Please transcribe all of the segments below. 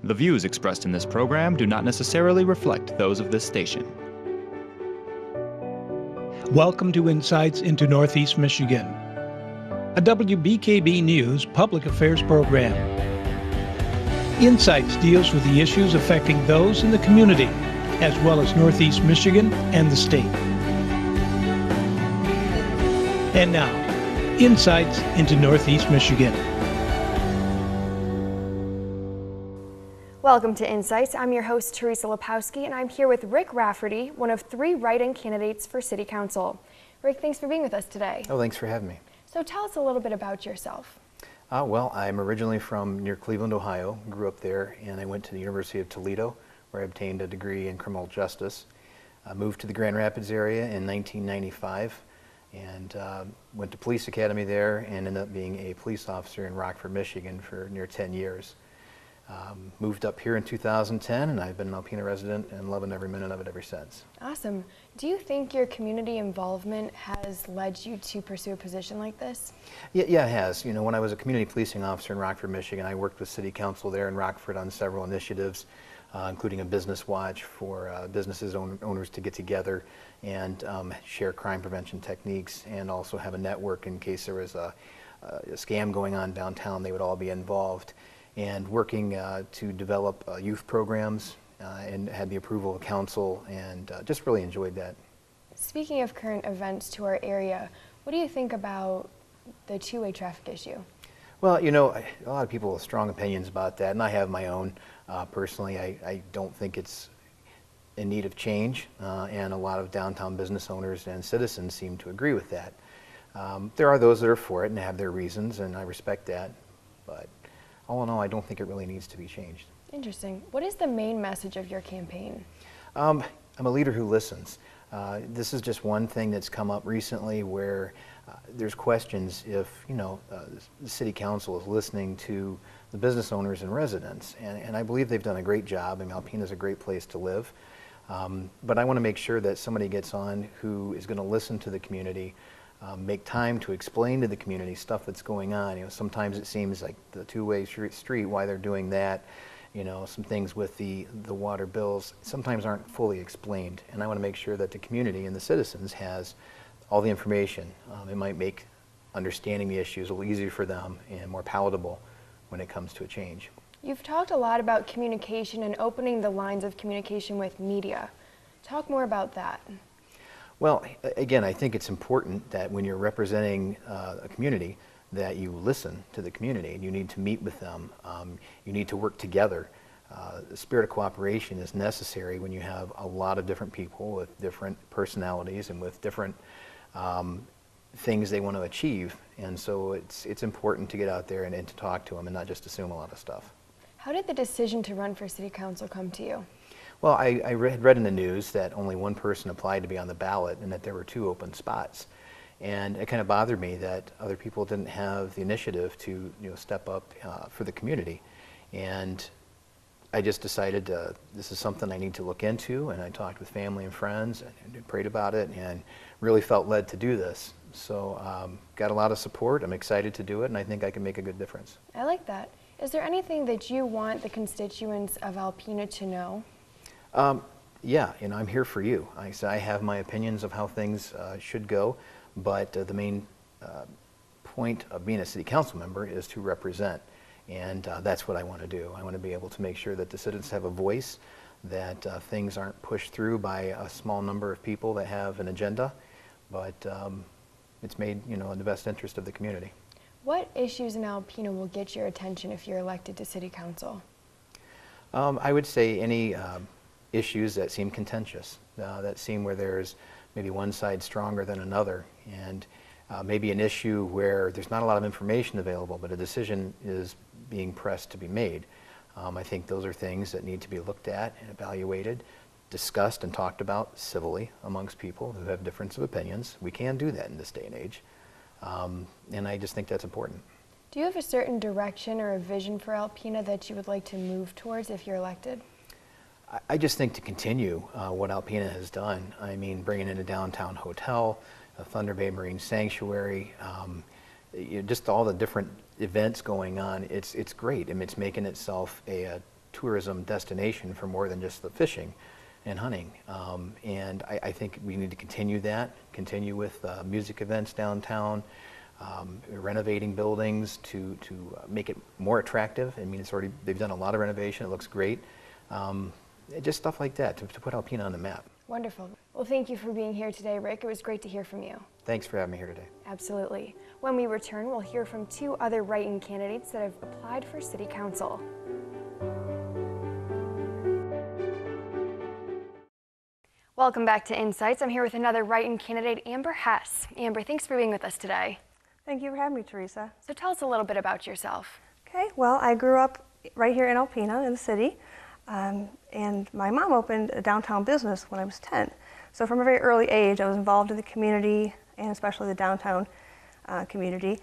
The views expressed in this program do not necessarily reflect those of this station. Welcome to Insights into Northeast Michigan, a WBKB News public affairs program. Insights deals with the issues affecting those in the community, as well as Northeast Michigan and the state. And now, Insights into Northeast Michigan. Welcome to Insights. I'm your host, Teresa Lepowski, and I'm here with Rick Rafferty, one of 3 write-in candidates for City Council. Rick, thanks for being with us today. Oh, thanks for having me. So tell us a little bit about yourself. Well, I'm originally from near Cleveland, Ohio, grew up there, and I went to the University of Toledo, where I obtained a degree in criminal justice. I moved to the Grand Rapids area in 1995, and went to police academy there, and ended up being a police officer in Rockford, Michigan for near 10 years. Moved up here in 2010, and I've been an Alpena resident and loving every minute of it ever since. Awesome. Do you think your community involvement has led you to pursue a position like this? Yeah, it has. You know, when I was a community policing officer in Rockford, Michigan, I worked with City Council there in Rockford on several initiatives, including a business watch for businesses owners to get together and share crime prevention techniques, and also have a network in case there was a scam going on downtown. They would all be involved. And working to develop youth programs, and had the approval of council, and just really enjoyed that. Speaking of current events to our area, what do you think about the two-way traffic issue? Well, you know, a lot of people have strong opinions about that, and I have my own. Personally, I don't think it's in need of change, and a lot of downtown business owners and citizens seem to agree with that. There are those that are for it and have their reasons, and I respect that, but all in all, I don't think it really needs to be changed. Interesting. What is the main message of your campaign? I'm a leader who listens. This is just one thing that's come up recently where there's questions if, you know, the City Council is listening to the business owners and residents, and I believe they've done a great job. I mean, Alpena's a great place to live, but I want to make sure that somebody gets on who is going to listen to the community, make time to explain to the community stuff that's going on. You know, sometimes it seems like the two-way street, why they're doing that. You know, some things with the water bills sometimes aren't fully explained, and I want to make sure that the community and the citizens has all the information. It might make understanding the issues a little easier for them and more palatable when it comes to a change. You've talked a lot about communication and opening the lines of communication with media. Talk more about that. Well, again, I think it's important that when you're representing a community that you listen to the community, and you need to meet with them. You need to work together. The spirit of cooperation is necessary when you have a lot of different people with different personalities and with different things they want to achieve. And so it's important to get out there and to talk to them and not just assume a lot of stuff. How did the decision to run for City Council come to you? Well, I read in the news that only one person applied to be on the ballot and that there were 2 open spots. And it kind of bothered me that other people didn't have the initiative to, you know, step up for the community. And I just decided this is something I need to look into, and I talked with family and friends and prayed about it and really felt led to do this. So got a lot of support. I'm excited to do it, and I think I can make a good difference. I like that. Is there anything that you want the constituents of Alpena to know? Yeah, and I'm here for you. I have my opinions of how things should go, but the main point of being a city council member is to represent, and that's what I want to do. I want to be able to make sure that the citizens have a voice, that things aren't pushed through by a small number of people that have an agenda, but it's made, you know, in the best interest of the community. What issues in Alpena will get your attention if you're elected to City Council? I would say any issues that seem contentious, that seem where there's maybe one side stronger than another, and maybe an issue where there's not a lot of information available, but a decision is being pressed to be made. I think those are things that need to be looked at and evaluated, discussed and talked about civilly amongst people who have difference of opinions. We can do that in this day and age, and I just think that's important. Do you have a certain direction or a vision for Alpena that you would like to move towards if you're elected? I just think to continue what Alpena has done. I mean, bringing in a downtown hotel, a Thunder Bay Marine Sanctuary, just all the different events going on. It's great. I mean, it's making itself a tourism destination for more than just the fishing and hunting. And I think we need to continue with music events downtown, renovating buildings to make it more attractive. I mean, they've done a lot of renovation, it looks great. Just stuff like that to put Alpena on the map. Wonderful. Well, thank you for being here today, Rick. It was great to hear from you. Thanks for having me here today. Absolutely. When we return, we'll hear from 2 other write-in candidates that have applied for City Council. Welcome back to Insights. I'm here with another write-in candidate, Amber Hess. Amber, thanks for being with us today. Thank you for having me, Teresa. So tell us a little bit about yourself. Okay, well, I grew up right here in Alpena in the city, and my mom opened a downtown business when I was 10. So from a very early age, I was involved in the community, and especially the downtown community,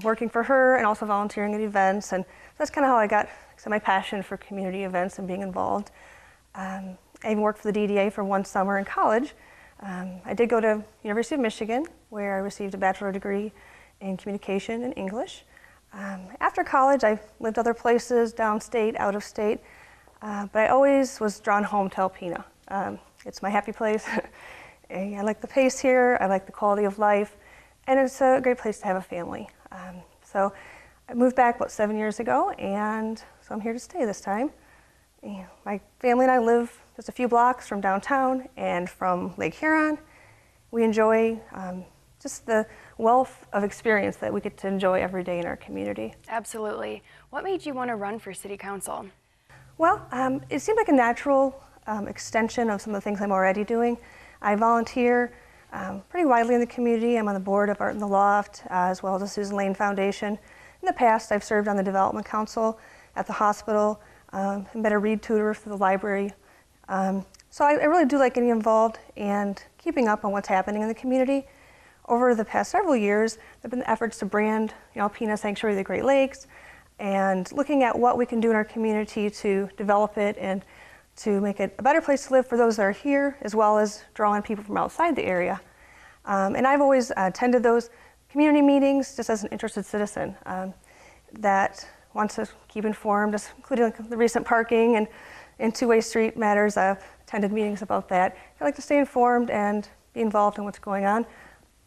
working for her and also volunteering at events. And that's kind of how I got my passion for community events and being involved. I even worked for the DDA for one summer in college. I did go to University of Michigan, where I received a bachelor degree in communication and English. After college, I lived other places, downstate, out of state, but I always was drawn home to Alpena. It's my happy place. I like the pace here, I like the quality of life, and it's a great place to have a family. So I moved back about 7 years ago, and so I'm here to stay this time. My family and I live just a few blocks from downtown and from Lake Huron. We enjoy just the wealth of experience that we get to enjoy every day in our community. Absolutely. What made you want to run for City Council? Well, it seemed like a natural extension of some of the things I'm already doing. I volunteer pretty widely in the community. I'm on the board of Art in the Loft, as well as the Susan Lane Foundation. In the past, I've served on the Development Council at the hospital, and been a read tutor for the library. So I really do like getting involved and keeping up on what's happening in the community. Over the past several years, there have been efforts to brand Alpena Sanctuary of the Great Lakes, and looking at what we can do in our community to develop it and to make it a better place to live for those that are here, as well as draw in people from outside the area. And I've always attended those community meetings just as an interested citizen that wants to keep informed, including like the recent parking and two-way street matters. I've attended meetings about that. I like to stay informed and be involved in what's going on.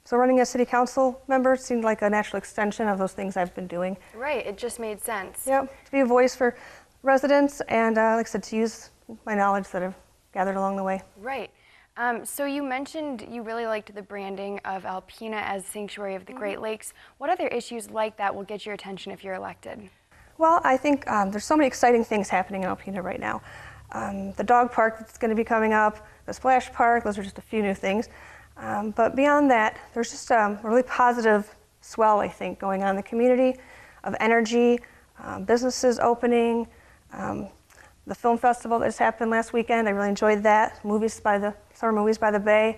So running as city council member seemed like a natural extension of those things I've been doing. Right, it just made sense. Yep, to be a voice for residents and, like I said, to use my knowledge that I've gathered along the way. Right. So you mentioned you really liked the branding of Alpena as Sanctuary of the Great Lakes. What other issues like that will get your attention if you're elected? Well, I think there's so many exciting things happening in Alpena right now. The dog park that's going to be coming up, the splash park, those are just a few new things. But beyond that, there's just a really positive swell, I think, going on in the community of energy, businesses opening, the film festival that just happened last weekend. I really enjoyed that. Summer Movies by the Bay.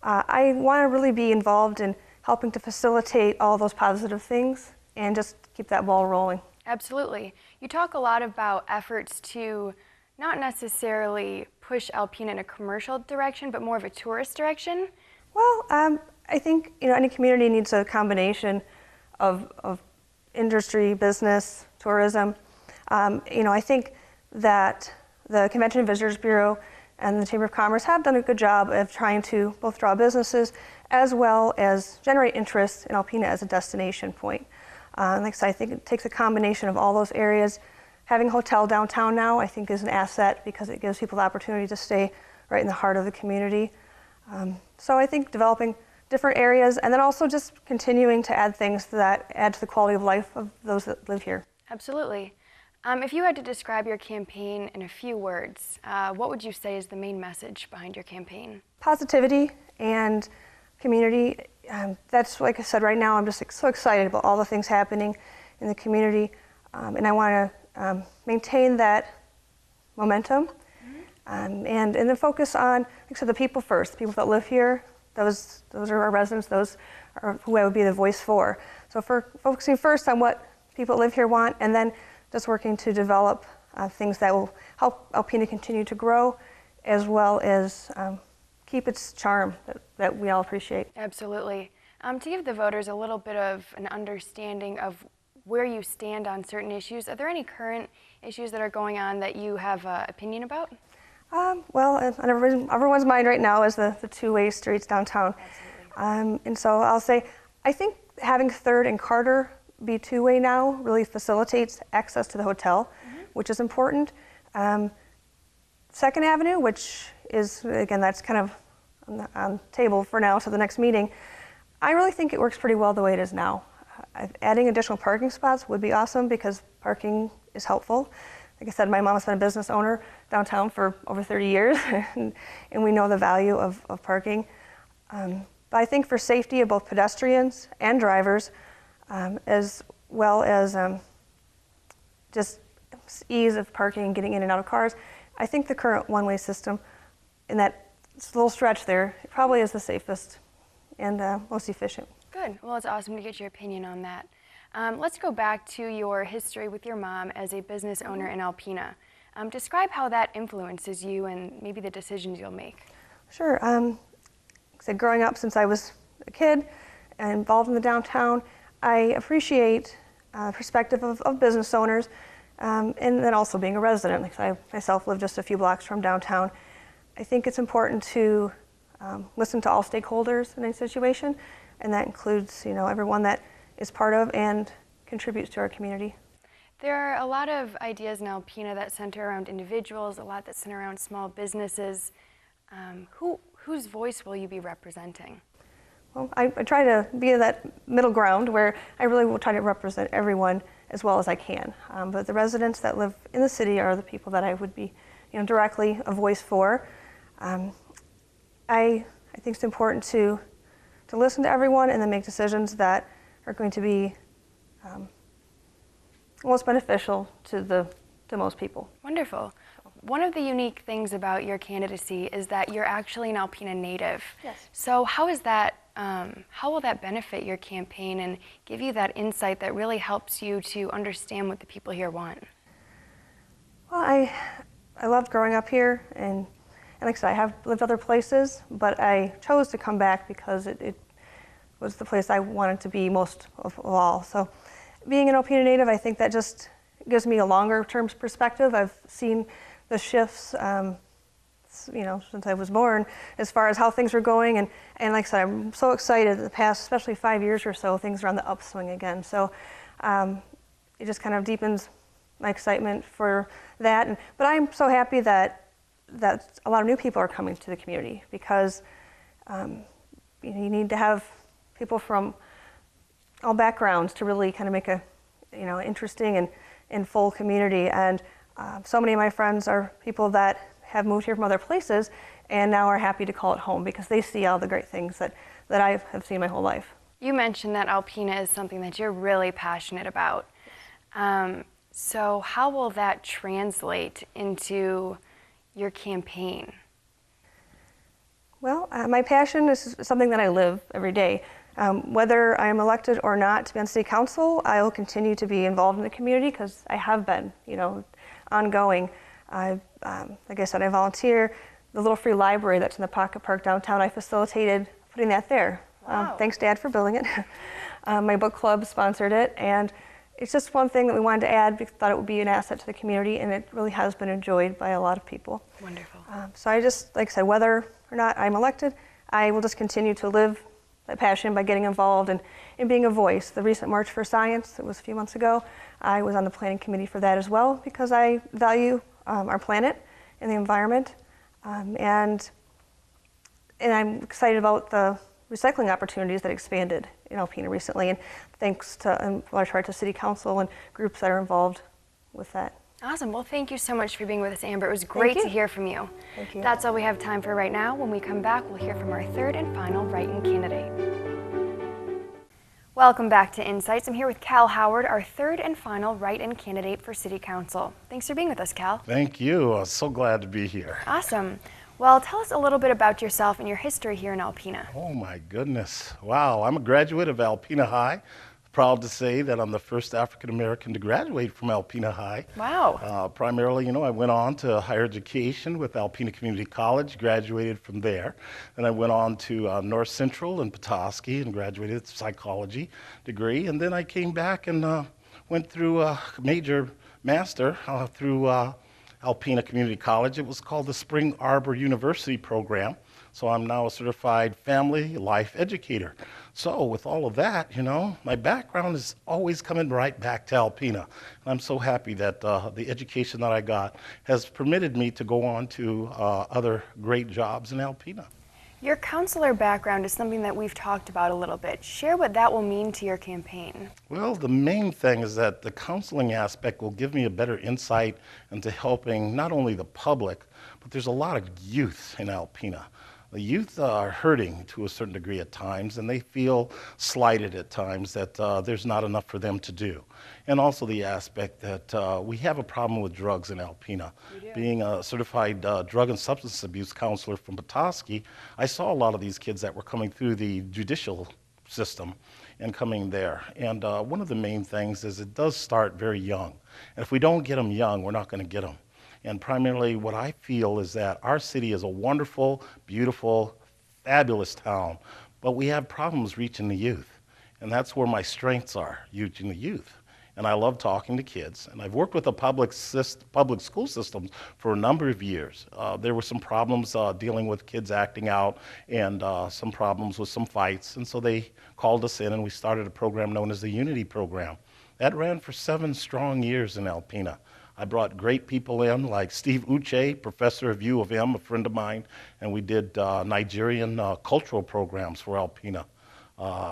I want to really be involved in helping to facilitate all those positive things and just keep that ball rolling. Absolutely. You talk a lot about efforts to not necessarily push Alpena in a commercial direction, but more of a tourist direction. Well, I think any community needs a combination of industry, business, tourism. I think that the Convention and Visitors Bureau and the Chamber of Commerce have done a good job of trying to both draw businesses as well as generate interest in Alpena as a destination point. Like I said, I think it takes a combination of all those areas. Having a hotel downtown now, I think, is an asset because it gives people the opportunity to stay right in the heart of the community. So I think developing different areas and then also just continuing to add things that add to the quality of life of those that live here. Absolutely. If you had to describe your campaign in a few words, what would you say is the main message behind your campaign? Positivity and community. That's, like I said, right now I'm just so excited about all the things happening in the community, and I want to maintain that momentum. And then focus on, like I said, the people first, the people that live here. Those are our residents, those are who I would be the voice for. So focusing first on what people that live here want, and then just working to develop things that will help Alpena continue to grow, as well as keep its charm that we all appreciate. Absolutely. To give the voters a little bit of an understanding of where you stand on certain issues. Are there any current issues that are going on that you have an opinion about? Well, on everyone's mind right now is the two-way streets downtown. And so I'll say, I think having 3rd and Carter be two-way now really facilitates access to the hotel, which is important. 2nd Avenue, which is, again, that's kind of on the table for now to the next meeting, I really think it works pretty well the way it is now. Adding additional parking spots would be awesome because parking is helpful. Like I said, my mom's been a business owner downtown for over 30 years, and we know the value of parking. But I think for safety of both pedestrians and drivers, as well as just ease of parking and getting in and out of cars, I think the current one-way system in that little stretch there probably is the safest and most efficient. Good. Well, it's awesome to get your opinion on that. Let's go back to your history with your mom as a business owner in Alpena. Describe how that influences you and maybe the decisions you'll make. Sure. Like I said, growing up since I was a kid and involved in the downtown, I appreciate the perspective of business owners, and then also being a resident. Like I myself live just a few blocks from downtown. I think it's important to listen to all stakeholders in any situation, and that includes, everyone that is part of and contributes to our community. There are a lot of ideas in Alpena that center around individuals, a lot that center around small businesses. Whose voice will you be representing? Well, I try to be that middle ground where I really will try to represent everyone as well as I can. But the residents that live in the city are the people that I would be, directly a voice for. I think it's important to listen to everyone and then make decisions that are going to be most beneficial to most people. Wonderful. One of the unique things about your candidacy is that you're actually an Alpena native. Yes. So how is that? How will that benefit your campaign and give you that insight that really helps you to understand what the people here want? Well, I loved growing up here, and like I said, I have lived other places, but I chose to come back because it was the place I wanted to be most of all. So being an Alpena native, I think that just gives me a longer term perspective. I've seen the shifts, since I was born, as far as how things are going, and like I said, I'm so excited. The past, especially 5 years or so, things are on the upswing again. So it just kind of deepens my excitement for that. But I'm so happy that a lot of new people are coming to the community because you need to have people from all backgrounds to really kind of make a interesting and full community. And so many of my friends are people that have moved here from other places and now are happy to call it home because they see all the great things that I have seen my whole life. You mentioned that Alpena is something that you're really passionate about. So how will that translate into your campaign? Well, my passion is something that I live every day. Whether I'm elected or not to be on city council, I will continue to be involved in the community because I have been, ongoing. Like I said, I volunteer. The little free library that's in the Pocket Park downtown, I facilitated putting that there. Wow. Thanks, Dad, for building it. My book club sponsored it, and it's just one thing that we wanted to add because we thought it would be an asset to the community, and it really has been enjoyed by a lot of people. Wonderful. So I just, like I said, whether or not I'm elected, I will just continue to live that passion by getting involved and being a voice. The recent March for Science, that was a few months ago, I was on the planning committee for that as well because I value our planet and the environment. And I'm excited about the recycling opportunities that expanded in Alpena recently, and thanks to, in large part, to City Council and groups that are involved with that. Awesome. Well, thank you so much for being with us, Amber. It was great to hear from you. Thank you. That's all we have time for right now. When we come back, we'll hear from our third and final write-in candidate. Welcome back to Insights. I'm here with Cal Howard, our third and final write-in candidate for City Council. Thanks for being with us, Cal. Thank you. I'm so glad to be here. Awesome. Well, tell us a little bit about yourself and your history here in Alpena. Oh my goodness. Wow. I'm a graduate of Alpena High. Proud to say that I'm the first African American to graduate from Alpena High. Wow. Primarily, I went on to higher education with Alpena Community College, graduated from there. Then I went on to North Central in Petoskey and graduated with a psychology degree. And then I came back and went through a major master through Alpena Community College. It was called the Spring Arbor University program. So I'm now a certified family life educator. So with all of that, you know, my background is always coming right back to Alpena. And I'm so happy that the education that I got has permitted me to go on to other great jobs in Alpena. Your counselor background is something that we've talked about a little bit. Share what that will mean to your campaign. Well, the main thing is that the counseling aspect will give me a better insight into helping not only the public, but there's a lot of youth in Alpena. The youth are hurting to a certain degree at times, and they feel slighted at times that there's not enough for them to do. And also the aspect that we have a problem with drugs in Alpena. Being a certified drug and substance abuse counselor from Petoskey, I saw a lot of these kids that were coming through the judicial system and coming there. And one of the main things is it does start very young. And if we don't get them young, we're not going to get them. And primarily what I feel is that our city is a wonderful, beautiful, fabulous town, but we have problems reaching the youth. And that's where my strengths are, reaching the youth. And I love talking to kids. And I've worked with the public school systems for a number of years. There were some problems dealing with kids acting out and some problems with some fights. And so they called us in and we started a program known as the Unity Program. That ran for 7 strong years in Alpena. I brought great people in like Steve Uche, professor of U of M, a friend of mine, and we did Nigerian cultural programs for Alpena.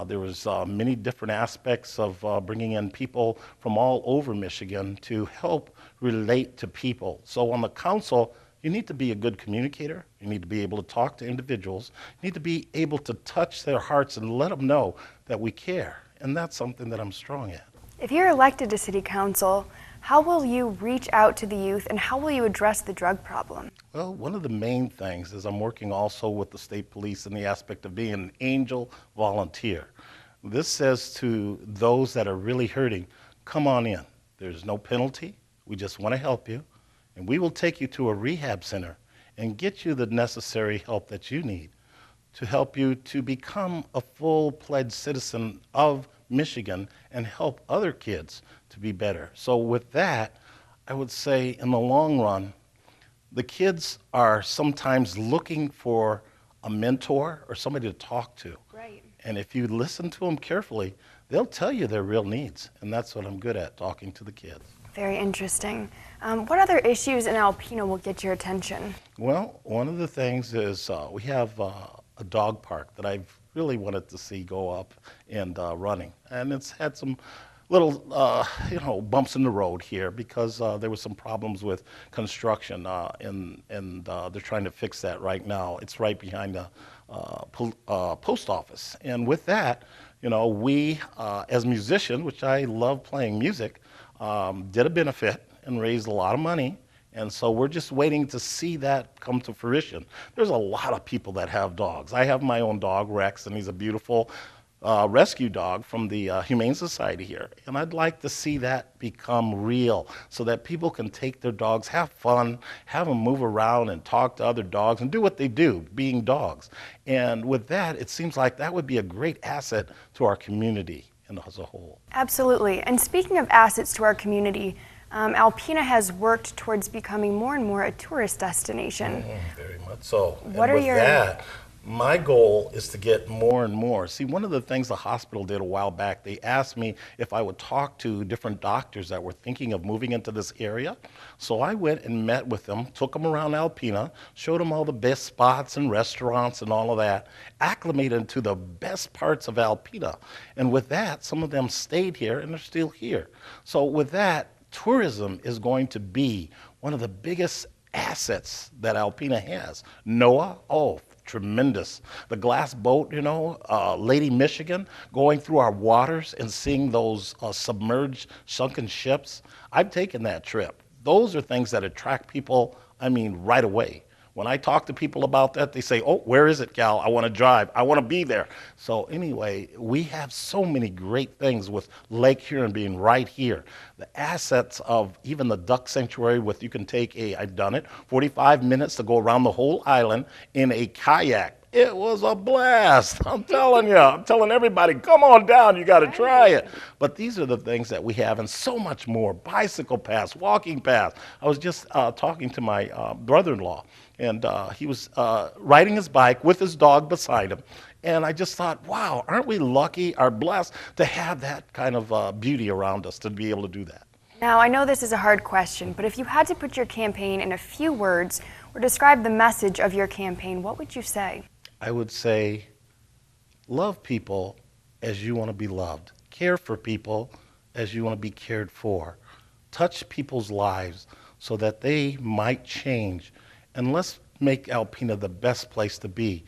There was many different aspects of bringing in people from all over Michigan to help relate to people. So on the council, you need to be a good communicator. You need to be able to talk to individuals. You need to be able to touch their hearts and let them know that we care. And that's something that I'm strong at. If you're elected to City Council, how will you reach out to the youth and how will you address the drug problem? Well, one of the main things is I'm working also with the state police in the aspect of being an angel volunteer. This says to those that are really hurting, come on in. There's no penalty. We just want to help you. And we will take you to a rehab center and get you the necessary help that you need to help you to become a full-fledged citizen of Michigan and help other kids to be better. So with that, I would say in the long run, the kids are sometimes looking for a mentor or somebody to talk to. Right. And if you listen to them carefully, they'll tell you their real needs. And that's what I'm good at, talking to the kids. Very interesting. What other issues in Alpena will get your attention? Well, one of the things is we have a dog park that I've really wanted to see go up and running. And it's had some little, bumps in the road here because there was some problems with construction and they're trying to fix that right now. It's right behind the post office. And with that, we, as musicians, which I love playing music, did a benefit and raised a lot of money. And so we're just waiting to see that come to fruition. There's a lot of people that have dogs. I have my own dog, Rex, and he's a beautiful rescue dog from the Humane Society here. And I'd like to see that become real so that people can take their dogs, have fun, have them move around and talk to other dogs and do what they do, being dogs. And with that, it seems like that would be a great asset to our community as a whole. Absolutely. And speaking of assets to our community, Alpena has worked towards becoming more and more a tourist destination. Very much so. What are your... that, my goal is to get more and more. See, one of the things the hospital did a while back, they asked me if I would talk to different doctors that were thinking of moving into this area. So I went and met with them, took them around Alpena, showed them all the best spots and restaurants and all of that, acclimated to the best parts of Alpena. And with that, some of them stayed here and they're still here. So with that, tourism is going to be one of the biggest assets that Alpena has. NOAA, tremendous. The glass boat, Lady Michigan, going through our waters and seeing those submerged, sunken ships. I've taken that trip. Those are things that attract people, right away. When I talk to people about that, they say, oh, where is it, Cal? I want to drive. I want to be there. So anyway, we have so many great things with Lake Huron being right here. The assets of even the duck sanctuary you can take I've done it, 45 minutes to go around the whole island in a kayak. It was a blast. I'm telling you. I'm telling everybody, come on down. You got to try it. But these are the things that we have and so much more. Bicycle paths, walking paths. I was just talking to my brother-in-law, and he was riding his bike with his dog beside him. And I just thought, wow, aren't we lucky, are blessed to have that kind of beauty around us to be able to do that? Now, I know this is a hard question, but if you had to put your campaign in a few words or describe the message of your campaign, what would you say? I would say, love people as you want to be loved. Care for people as you want to be cared for. Touch people's lives so that they might change. And let's make Alpena the best place to be,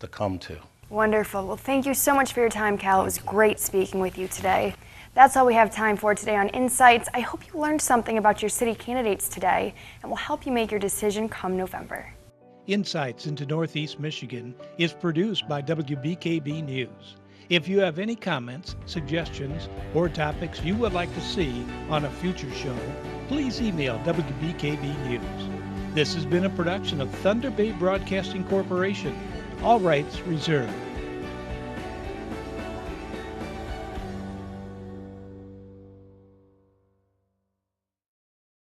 to come to. Wonderful. Well, thank you so much for your time, Cal. It was great speaking with you today. That's all we have time for today on Insights. I hope you learned something about your city candidates today and will help you make your decision come November. Insights into Northeast Michigan is produced by WBKB News. If you have any comments, suggestions, or topics you would like to see on a future show, please email WBKB News. This has been a production of Thunder Bay Broadcasting Corporation. All rights reserved.